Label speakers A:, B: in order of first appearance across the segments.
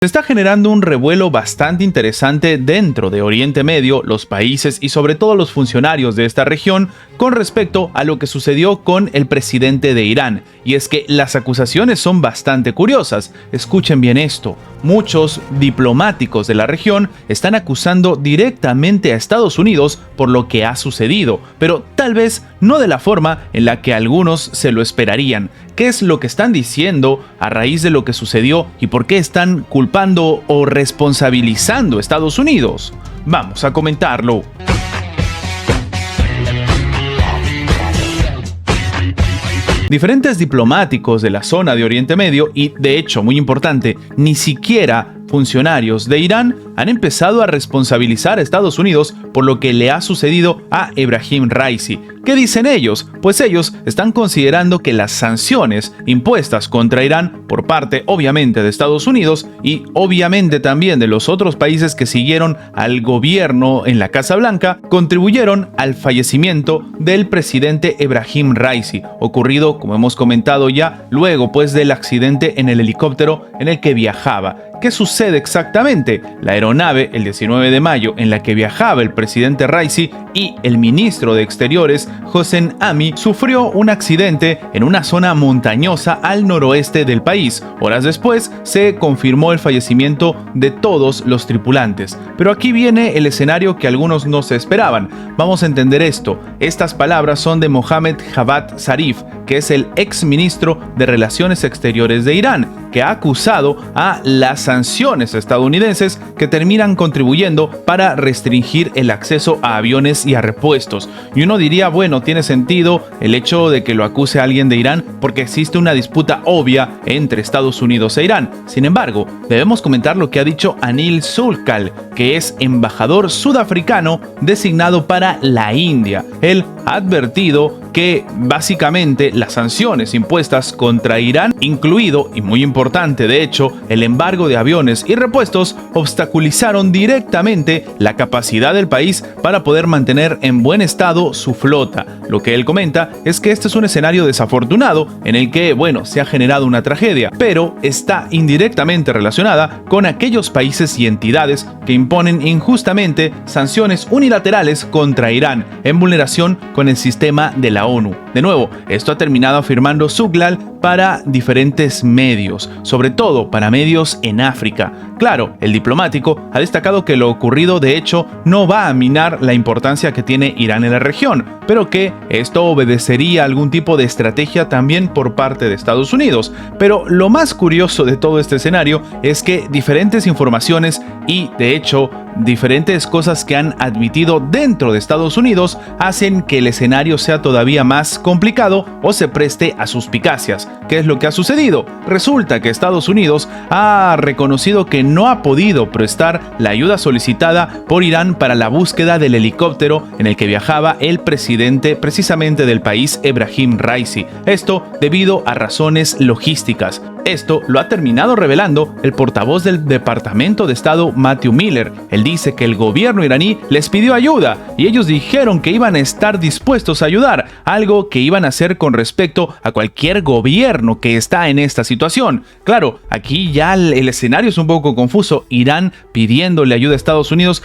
A: Se está generando un revuelo bastante interesante dentro de Oriente Medio, los países y sobre todo los funcionarios de esta región con respecto a lo que sucedió con el presidente de Irán. Y es que las acusaciones son bastante curiosas. Escuchen bien esto. Muchos diplomáticos de la región están acusando directamente a Estados Unidos por lo que ha sucedido, pero tal vez no de la forma en la que algunos se lo esperarían. ¿Qué es lo que están diciendo a raíz de lo que sucedió y por qué están culpando o responsabilizando a Estados Unidos? Vamos a comentarlo. Diferentes diplomáticos de la zona de Oriente Medio y, de hecho, muy importante, ni siquiera funcionarios de Irán han empezado a responsabilizar a Estados Unidos por lo que le ha sucedido a Ebrahim Raisi. ¿Qué dicen ellos? Pues ellos están considerando que las sanciones impuestas contra Irán por parte, obviamente, de Estados Unidos y obviamente también de los otros países que siguieron al gobierno en la Casa Blanca, contribuyeron al fallecimiento del presidente Ebrahim Raisi, ocurrido, como hemos comentado ya, luego pues del accidente en el helicóptero en el que viajaba. ¿Qué sucede exactamente? La aeronave, el 19 de mayo, en la que viajaba el presidente Raisi y el ministro de Exteriores, Hossein Ami, sufrió un accidente en una zona montañosa al noroeste del país. Horas después, se confirmó el fallecimiento de todos los tripulantes. Pero aquí viene el escenario que algunos no se esperaban. Vamos a entender esto. Estas palabras son de Mohammad Javad Zarif, que es el ex ministro de Relaciones Exteriores de Irán, que ha acusado a las sanciones estadounidenses que terminan contribuyendo para restringir el acceso a aviones y a repuestos. Y uno diría, bueno, tiene sentido el hecho de que lo acuse a alguien de Irán porque existe una disputa obvia entre Estados Unidos e Irán. Sin embargo, debemos comentar lo que ha dicho Anil Sulkal, que es embajador sudafricano designado para la India. Él ha advertido que básicamente las sanciones impuestas contra Irán, incluido, y muy importante de hecho, el embargo de aviones y repuestos, obstaculizaron directamente la capacidad del país para poder mantener en buen estado su flota. Lo que él comenta es que este es un escenario desafortunado en el que, bueno, se ha generado una tragedia, pero está indirectamente relacionada con aquellos países y entidades que imponen injustamente sanciones unilaterales contra Irán, en vulneración con el sistema de la ONU. De nuevo, esto ha terminado afirmando Sulkal para diferentes medios, sobre todo para medios en África. Claro, el diplomático ha destacado que lo ocurrido de hecho no va a minar la importancia que tiene Irán en la región, pero que esto obedecería a algún tipo de estrategia también por parte de Estados Unidos. Pero lo más curioso de todo este escenario es que diferentes informaciones y de hecho diferentes cosas que han admitido dentro de Estados Unidos hacen que el escenario sea todavía más complicado o se preste a suspicacias. ¿Qué es lo que ha sucedido? Resulta que Estados Unidos ha reconocido que no ha podido prestar la ayuda solicitada por Irán para la búsqueda del helicóptero en el que viajaba el presidente precisamente del país, Ebrahim Raisi. Esto debido a razones logísticas. Esto lo ha terminado revelando el portavoz del Departamento de Estado, Matthew Miller. Él dice que el gobierno iraní les pidió ayuda y ellos dijeron que iban a estar dispuestos a ayudar, algo que iban a hacer con respecto a cualquier gobierno que está en esta situación. Claro, aquí ya el escenario es un poco confuso. Irán pidiéndole ayuda a Estados Unidos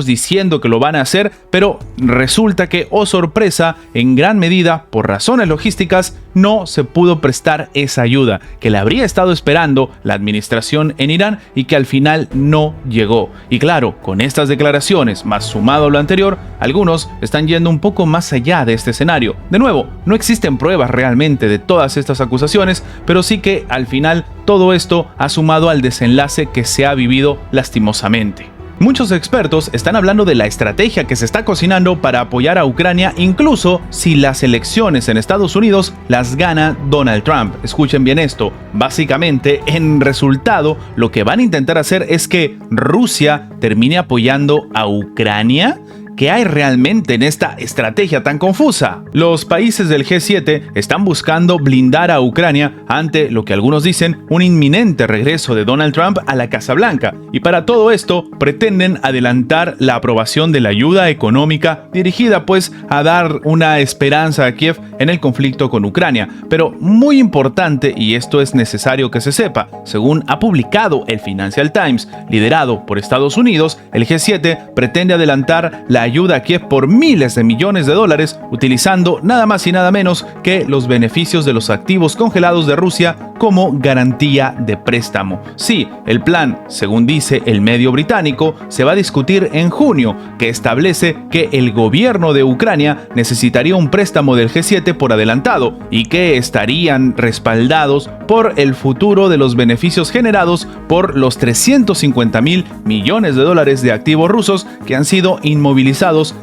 A: diciendo que lo van a hacer, pero resulta que, oh sorpresa, en gran medida, por razones logísticas, no se pudo prestar esa ayuda que le habría estado esperando la administración en Irán y que al final no llegó. Y claro, con estas declaraciones, más sumado a lo anterior, algunos están yendo un poco más allá de este escenario. De nuevo, no existen pruebas realmente de todas estas acusaciones, pero sí que al final todo esto ha sumado al desenlace que se ha vivido lastimosamente. Muchos expertos están hablando de la estrategia que se está cocinando para apoyar a Ucrania, incluso si las elecciones en Estados Unidos las gana Donald Trump. Escuchen bien esto. Básicamente, en resultado, lo que van a intentar hacer es que Rusia termine apoyando a Ucrania. ¿qué hay realmente en esta estrategia tan confusa? Los países del G7 están buscando blindar a Ucrania ante lo que algunos dicen un inminente regreso de Donald Trump a la Casa Blanca, y para todo esto pretenden adelantar la aprobación de la ayuda económica dirigida pues a dar una esperanza a Kiev en el conflicto con Ucrania. Pero muy importante, y esto es necesario que se sepa, según ha publicado el Financial Times, liderado por Estados Unidos, el G7 pretende adelantar la ayuda a Kiev por miles de millones de dólares, utilizando nada más y nada menos que los beneficios de los activos congelados de Rusia como garantía de préstamo. Sí, el plan, según dice el medio británico, se va a discutir en junio, que establece que el gobierno de Ucrania necesitaría un préstamo del G7 por adelantado y que estarían respaldados por el futuro de los beneficios generados por los 350.000 millones de dólares de activos rusos que han sido inmovilizados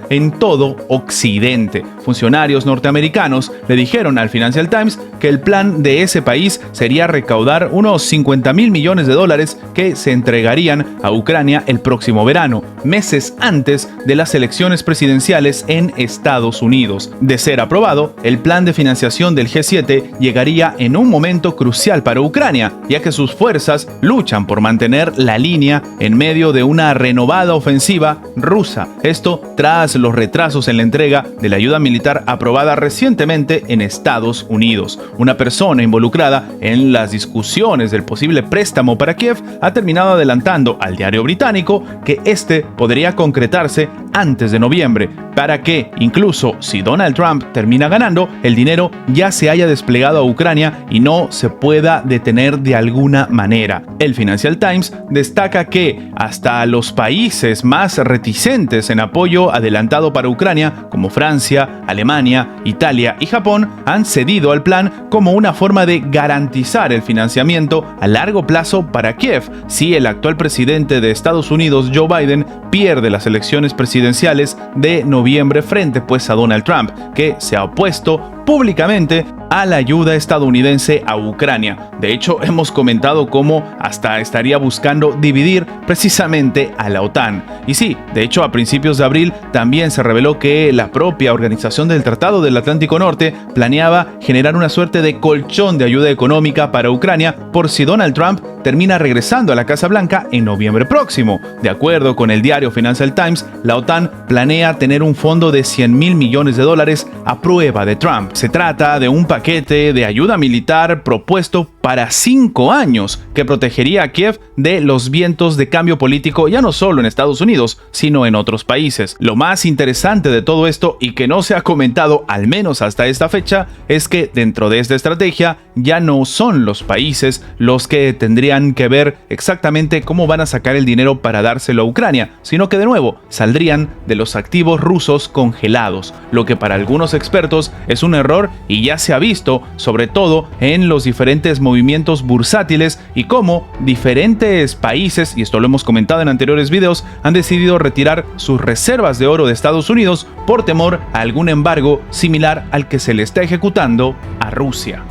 A: en todo Occidente. Funcionarios norteamericanos le dijeron al Financial Times que el plan de ese país sería recaudar unos 50.000 millones de dólares que se entregarían a Ucrania el próximo verano, meses antes de las elecciones presidenciales en Estados Unidos. De ser aprobado, el plan de financiación del G7 llegaría en un momento crucial para Ucrania, ya que sus fuerzas luchan por mantener la línea en medio de una renovada ofensiva rusa. Esto tras los retrasos en la entrega de la ayuda militar aprobada recientemente en Estados Unidos. Una persona involucrada en las discusiones del posible préstamo para Kiev ha terminado adelantando al diario británico que este podría concretarse antes de noviembre, para que, incluso si Donald Trump termina ganando, el dinero ya se haya desplegado a Ucrania y no se pueda detener de alguna manera. El Financial Times destaca que hasta los países más reticentes en apoyo adelantado para Ucrania, como Francia, Alemania, Italia y Japón, han cedido al plan como una forma de garantizar el financiamiento a largo plazo para Kiev si el actual presidente de Estados Unidos, Joe Biden, pierde las elecciones presidenciales de noviembre frente pues a Donald Trump, que se ha opuesto públicamente a la ayuda estadounidense a Ucrania. De hecho, hemos comentado cómo hasta estaría buscando dividir precisamente a la OTAN. Y sí, de hecho, a principios de abril también se reveló que la propia Organización del Tratado del Atlántico Norte planeaba generar una suerte de colchón de ayuda económica para Ucrania por si Donald Trump termina regresando a la Casa Blanca en noviembre próximo. De acuerdo con el diario Financial Times, la OTAN planea tener un fondo de 100.000 millones de dólares a prueba de Trump. Se trata de un paquete de ayuda militar propuesto para 5 años que protegería a Kiev de los vientos de cambio político ya no solo en Estados Unidos, sino en otros países. Lo más interesante de todo esto, y que no se ha comentado al menos hasta esta fecha, es que dentro de esta estrategia ya no son los países los que tendrían que ver exactamente cómo van a sacar el dinero para dárselo a Ucrania, sino que de nuevo saldrían de los activos rusos congelados, lo que para algunos expertos es un error y ya se ha visto sobre todo en los diferentes movimientos bursátiles y cómo diferentes países, y esto lo hemos comentado en anteriores videos, han decidido retirar sus reservas de oro de Estados Unidos por temor a algún embargo similar al que se le está ejecutando a Rusia.